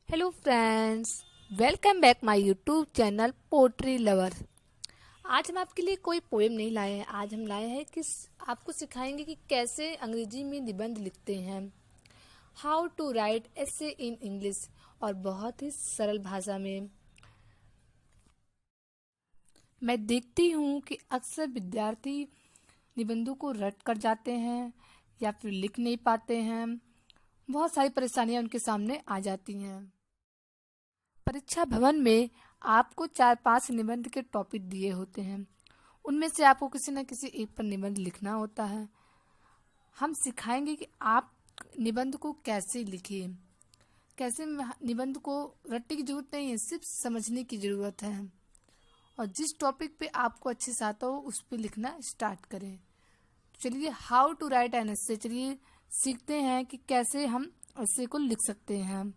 Hello friends, welcome back my YouTube channel poetry lover. आज हम आपके लिए कोई पोएम नहीं लाए हैं। आज हम लाए हैं कि आपको सिखाएंगे कि कैसे अंग्रेजी में निबंध लिखते हैं, how to write essay in English, और बहुत ही सरल भाषा में। मैं देखती हूँ कि अक्सर विद्यार्थी निबंधों को रट कर जाते हैं या फिर लिख नहीं पाते हैं। बहुत सारी परेशानियां उनके सामने आ जाती हैं। परीक्षा भवन में आपको 4-5 निबंध के टॉपिक दिए होते हैं। उनमें से आपको किसी न किसी एक पर निबंध लिखना होता है। हम सिखाएंगे कि आप निबंध को कैसे लिखें, कैसे निबंध को रटने की जरूरत नहीं है, सिर्फ समझने की जरूरत है। और जिस टॉपिक पे आपको अच्छे से आता हो उस पे लिखना स्टार्ट करें। चलिए, how to write an essay, चलिए सीखते हैं कि कैसे हम एसे को लिख सकते हैं।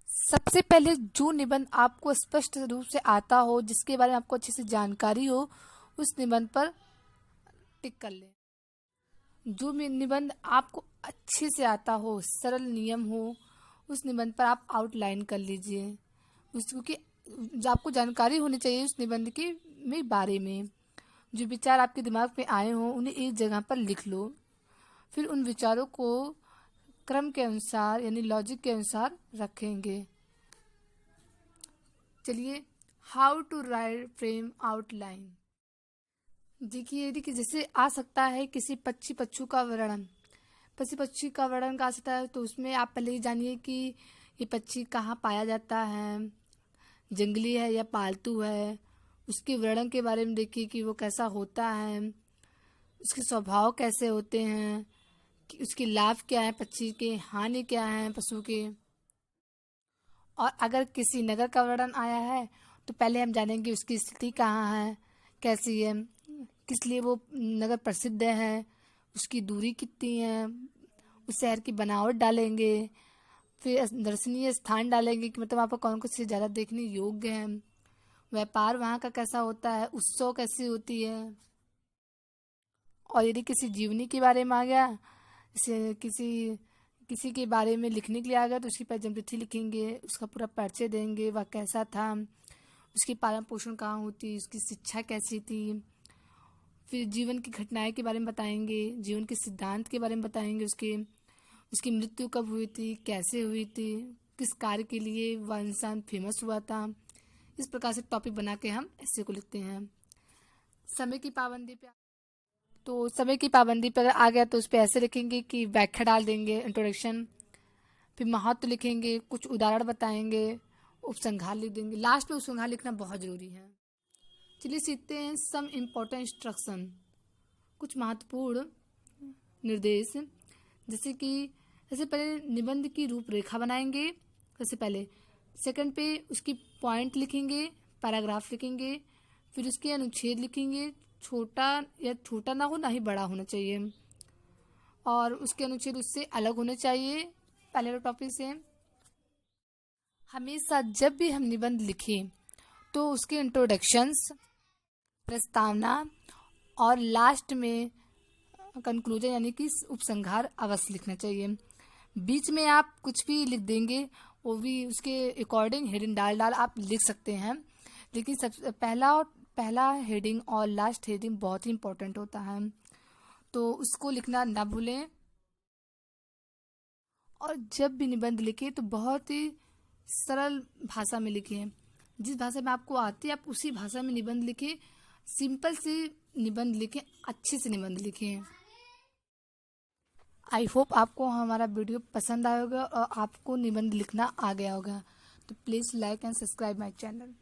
सबसे पहले जो निबंध आपको स्पष्ट रूप से आता हो, जिसके बारे में आपको अच्छे से जानकारी हो, उस निबंध पर टिक कर लें। जो निबंध आपको अच्छे से आता हो, सरल नियम हो, उस निबंध पर आप आउटलाइन कर लीजिए। क्योंकि जो आपको जानकारी होनी चाहिए उस निबंध के बारे में। जो विचार आपके दिमाग में आए हों उन्हें एक जगह पर लिख लो। फिर उन विचारों को क्रम के अनुसार यानी लॉजिक के अनुसार रखेंगे। चलिए, how to write frame outline. देखिए जैसे आ सकता है किसी पक्षी का वर्णन। पक्षी का वर्णन का आ सकता है, तो उसमें आप पहले ही जानिए कि ये पक्षी कहाँ पाया जाता है, जंगली है या पालतू है। उसके वर्णन के बारे में देखिए कि वो कैसा होता है, उसके स्वभाव कैसे होते हैं, कि उसके लाभ क्या है पक्षी के, हानि क्या है पशु के। और अगर किसी नगर का वर्णन आया है तो पहले हम जानेंगे उसकी स्थिति कहाँ है, कैसी है, किस लिए वो नगर प्रसिद्ध है, उसकी दूरी कितनी है, उस शहर की बनावट डालेंगे। फिर दर्शनीय स्थान डालेंगे कि मतलब वहाँ पर कौन कौन सी ज़्यादा देखने योग्य है, व्यापार वहाँ का कैसा होता है, उत्सव कैसी होती है। और यदि किसी जीवनी के बारे में आ गया, जैसे किसी के बारे में लिखने के लिए आ गया, तो उसकी जन्मतिथि लिखेंगे, उसका पूरा परिचय देंगे, वह कैसा था, उसकी पालन पोषण कहाँ होती, उसकी शिक्षा कैसी थी। फिर जीवन की घटनाएं के बारे में बताएंगे, जीवन के सिद्धांत के बारे में बताएंगे, उसकी मृत्यु कब हुई थी, कैसे हुई थी, किस कार्य के लिए वह इंसान फेमस हुआ था। इस प्रकार से टॉपिक बना के हम ऐसे को लिखते हैं। समय की पाबंदी पे, तो समय की पाबंदी पर आ गया तो उस पर ऐसे लिखेंगे कि व्याख्या डाल देंगे, इंट्रोडक्शन। फिर महत्व लिखेंगे, कुछ उदाहरण बताएंगे, उपसंहार लिख देंगे। लास्ट में उपसंहार लिखना बहुत जरूरी है। चलिए सीखते हैं सम इम्पोर्टेंट इंस्ट्रक्शन, कुछ महत्वपूर्ण निर्देश। जैसे पहले निबंध की रूपरेखा बनाएंगे। सबसे पहले सेकंड पे उसकी पॉइंट लिखेंगे, पैराग्राफ लिखेंगे। फिर उसके अनुच्छेद लिखेंगे, छोटा ना हो, ना ही बड़ा होना चाहिए, और उसके अनुच्छेद उससे अलग होने चाहिए पहले वाले टॉपिक से। हमेशा जब भी हम निबंध लिखें तो उसके इंट्रोडक्शंस, प्रस्तावना और लास्ट में कंक्लूजन यानी कि उपसंहार अवश्य लिखना चाहिए। बीच में आप कुछ भी लिख देंगे, वो भी उसके अकॉर्डिंग हेडिंग डाल आप लिख सकते हैं। लेकिन सबसे पहला हेडिंग और लास्ट हेडिंग बहुत ही इम्पोर्टेंट होता है, तो उसको लिखना ना भूलें। और जब भी निबंध लिखें तो बहुत ही सरल भाषा में लिखें। जिस भाषा में आपको आती है आप उसी भाषा में निबंध लिखें। सिंपल से निबंध लिखें, अच्छे से निबंध लिखें। आई होप आपको हमारा वीडियो पसंद आया होगा और आपको निबंध लिखना आ गया होगा। तो please like and subscribe my channel.